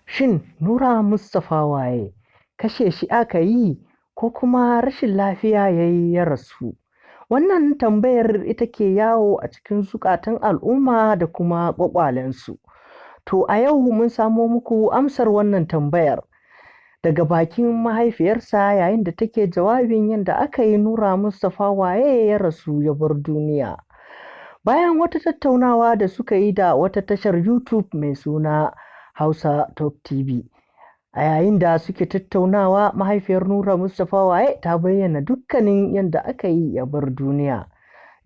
Shin Nura Mustapha waye? Kashe shi aka yi ko kuma rashin lafiya ya yi ya rasu? Wannan tambayar ita ke yawo a cikin zukatan al'umma da kuma ƙwaƙwalensu. To a yau mun samo muku amsar wannan tambayar daga bakin mahaifiyarsa yayin da take jawabin yadda aka yi Nura Mustapha waye ya rasu ya bar duniya. Bayan wata tattaunawa da suka yi da wata tashar YouTube mai suna Hausa Top TV. A yayin da suke tattaunawa, mahaifiyar Nura Mustapha waye ta bayyana dukkanin yadda aka yi ya bar duniya.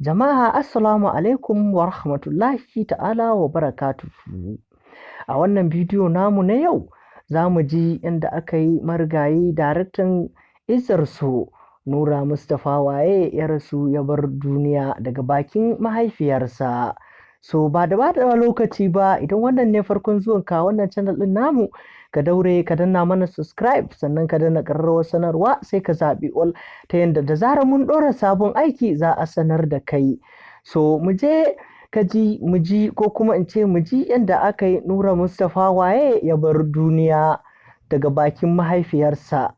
Jama'a assalamu alaikum wa rahmatullahi ta'ala wa barakatuhu. A wannan bidiyo namu na yau za mu ji yadda aka yi marigayi daraktan Izzar So Nura Mustapha waye ya rasu ya bar duniya daga bakin mahaifiyarsa. So ba da lokaci ba, idan wannan ne farkon zuwanka wannan channel din namu, ka daure ka danna mana subscribe, sannan ka danna ƙararrawar sanarwa, sai ka zaɓi all, ta yadda da zarar mun ɗora sabon aiki za a sanar da kai. So mu je mu ji ko kuma in ce mu ji yadda aka yi Nura Mustapha waye ya bar duniya daga bakin mahaifiyarsa.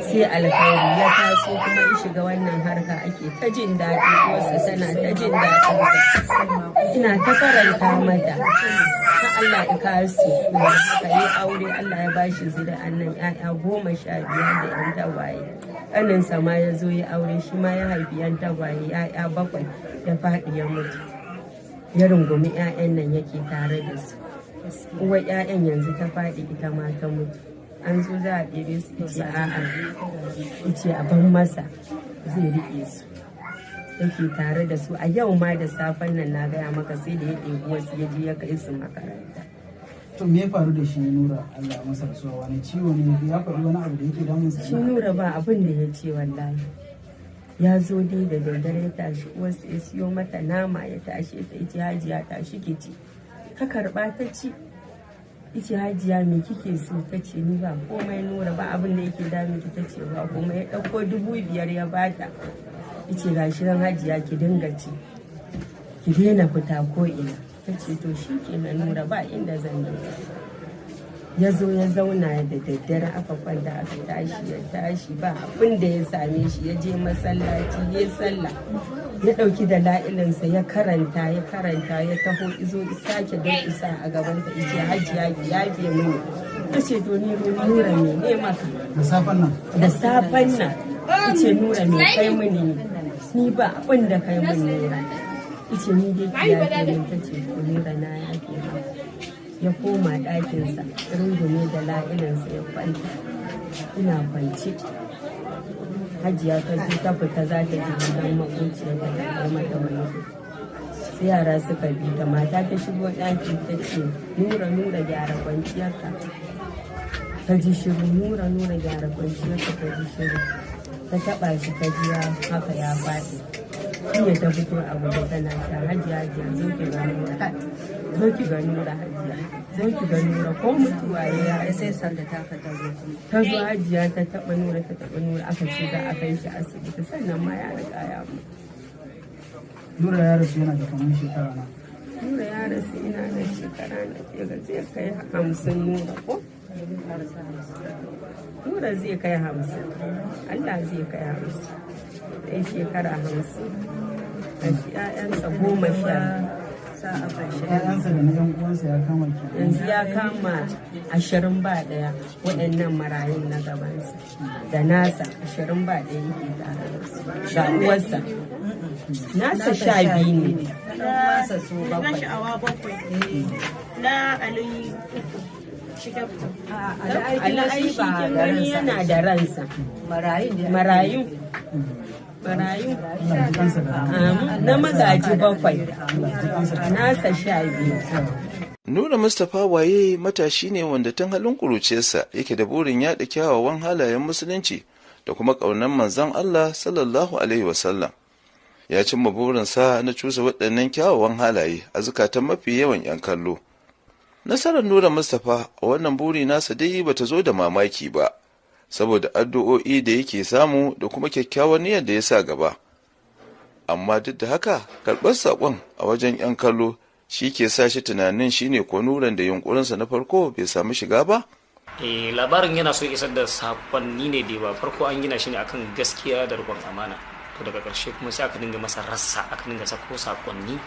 Sai alkhairi ya taso kuma ya shiga wannan harka, ake ta jin daɗi, wasu tana ta jin daɗi, ina ta faranta mata ta Allah ya kasu kuma haka yi aure. Allah ya bashi zuri'an nan 'ya'ya 15 da 'yan tagwaye. ƙaninsa ma ya zo ya aure, shi ma ya haifi 'yan tagwaye 'ya'ya 7, ya faɗi ya mutu. Ya rungumi 'ya'yan nan yake tare da su. Uwar 'ya'yan yanzu ta faɗi, ita ma ta mutu. An zo za a ɗebe su, ice a'a, ice a ban masa zai riƙe su, yake tare da su. A yau ma da safen nan na gaya maka sai da ya ɗebi wasu ya je ya kai su makaranta. To me ya faru da shi Nura? Allah masa rasuwa, wani ciwo ne ya faru, wani abu da yake damun sa? Shi Nura ba abin da ya ce wallahi. Ya zo dai da daddare ya tashi, uwarsa ya siyo mata nama ya tashi ta, ita Hajiya tashi ki ci. Ta karɓa ta ci. Ice Hajiya me kike so? Ta ce ni ba komai Nura, ba abin da yake dami ki. Ta ce ba komai. Ya ɗauko 5,000 ya bata. Ice gashi nan Hajiya ki dinga ci, ki daina fita ko ina. Ta ce to shi kenan Nura, ba inda zan yi. Ya zo ya zauna da daddare, aka kwanta aka tashi, ya tashi ba abin da ya same shi. Ya je masallaci ya sallah, ya ɗauki da la'ilinsa ya karanta ya taho, izo sake don isa a gabanta, ice Hajiya ki yafe mini. Ta ce to ni Nura me ne maka? Da safen nan? Da safen nan. Ice Nura me kai mini? Ni ba abin da kai mini Nura. Ice ni dai ki yafe mini. Ta ce to Nura na yafe maka. Ya koma ɗakinsa, rungume da la'ilinsa ya kwanta. Ina kwanci. Hajiya ta zo ta fita za ta ji gidan makociyar da ta kai mata wani. Sai yara suka bi ta, mata ta shigo ɗaki ta ce Nura gyara kwanciyarka. Ta ji shiru. Nura gyara kwanciyarka. Ta ji shiru. Ta taɓa shi, ta ji haka ya faɗi. Iya ta fito a guje tana ta Hajiya zo ki ga Nura, zo ki ga Nura Hajiya, zo ki ga Nura ko mutuwa ya sai sanda ta ka ta zo. Ta zo Hajiya ta taɓa Nura, aka ce za a kai shi asibiti, sannan ma ya riga ya mutu. Nura ya rasu yana da kamar shekara na? Nura ya rasu ina da shekara na ke ga zai kai 50 Nura ko? Nura zai kai 50, Allah zai kai 50. Ɗaya shekara 50. A shi 'ya'yansa 10. ‘Ya'yansa da na ‘yan uwansa ya kama ki? Yanzu ya kama 20 ba ɗaya, waɗannan marayun na gabansa. Da nasa 20 ba ɗaya yake tare da su. Ga uwarsa. Nasa 12 ne. Nasa su 7. Na Ali Al'ai shi kin gani yana da ransa. Marayu. Na magaji 7, nasa 12. Nura Mustapha waye matashi ne wanda tun halin kuruciyarsa yake da burin yaɗa kyawawan halayen musulunci da kuma ƙaunar manzon Allah sallallahu alaihi wasallam. Ya cimma burinsa na cusa waɗannan kyawawan halaye a zukatan mafi yawan 'yan kallo. Nasarar Nura Mustapha a wannan buri nasa dai bata zo da mamaki ba, saboda addu'o'i da yake samu da kuma kyakkyawar niyyar da ya sa gaba. Amma duk da haka, karɓar saƙon a wajen 'yan kallo shi ke sa shi tunanin shine ko Nuran da yunkurinsa na farko bai samu shiga ba? Labarin yana so isar da sakonni ne da ba farko an gina shi ne akan gaskiya da riƙon amana, to daga ƙarshe kuma sai aka dinga masa rassa, aka dinga sako sakonni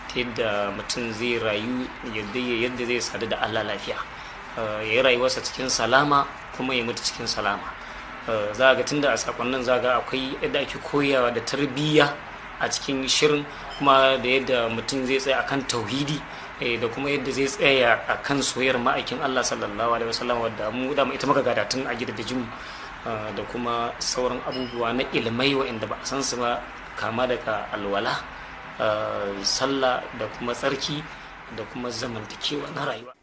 ta yadda mutum zai rayu yadda zai sadu da Allah lafiya, ya yi rayuwarsa cikin salama kuma ya mutu cikin salama. Za ga tunda a sakonnin za ga akwai yadda ake koyawa da tarbiyya a cikin shirin, kuma da yadda mutum zai tsaya akan tauhidi, da kuma yadda zai tsaya akan soyayyar ma'aikin Allah sallallahu alaihi wasallam, wadda mu da ita muka gada tun a gidajen mu, da kuma sauran abubuwa na ilmai waɗanda ba a san su ba, kama daga alwala, sallah da kuma tsarki da kuma zamantakewa na rayuwa.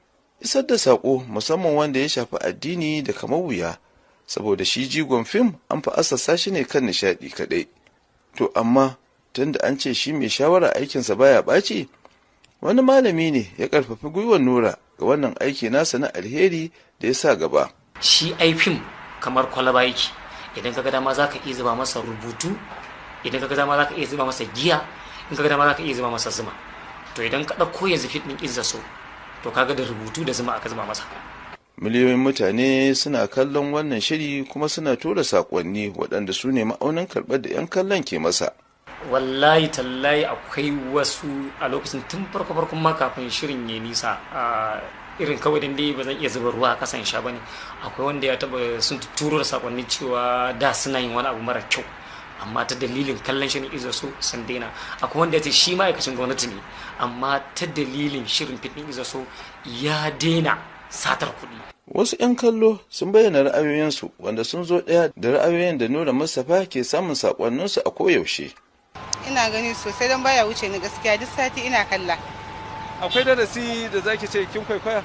Isar da saƙo musamman wanda ya shafi addini da kamar wuya, saboda shi jigon fim an fi assasa shi ne kan nishaɗi kaɗai. To amma tunda an ce shi mai shawara aikinsa baya ɓaci, wani malami ne ya ƙarfafi gwiwar Nura ga wannan aiki nasa na alheri da ya sa gaba. Shi ai fim kamar kwalaba yake, idan kaga dama za ka iya zuba masa rubutu, idan kaga dama za ka iya zuba masa giya, in kaga dama za ka iya zuba masa zuma. To idan ka ɗauko yanzu fit ɗin Izza So, to kaga da rubutu da zuma aka zuba masa. Miliyoyin mutane suna kallon wannan shiri kuma suna tura saƙonni waɗanda su ne ma'aunin karɓar da 'yan kallon ke masa. Wallahi tallahi akwai wasu a lokacin tun farko ma kafin shirin ya nisa, irin kawai dan dai ba zan iya zuba ruwa a kasan sha bane, akwai wanda ya taba sun turo da sakonni cewa da suna yin wani abu mara kyau amma ta dalilin kallon shirin Izza So sun daina. Akwai wanda ya ce shi ma'aikacin gwamnati ne amma ta dalilin shirin fitin Izza So ya daina satar kuɗi. Wasu 'yan kallo sun bayyana ra'ayoyinsu wanda sun zo ɗaya da ra'ayoyin da Nura Mustapha ke samun sakonninsu a koyaushe. Ina gani sosai don baya wuce ni gaskiya, duk sati ina kalla. Akwai darasi da zaki ce kin kwaikwaya?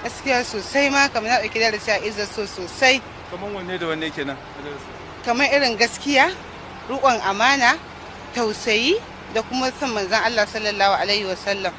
Gaskiya sosai ma, kamar na ɗauki darasi a Izza So sosai. Kamar wanne da wanne kenan? Kamar irin gaskiya, riƙon amana, tausayi da kuma son manzon Allah sallallahu alaihi wasallam.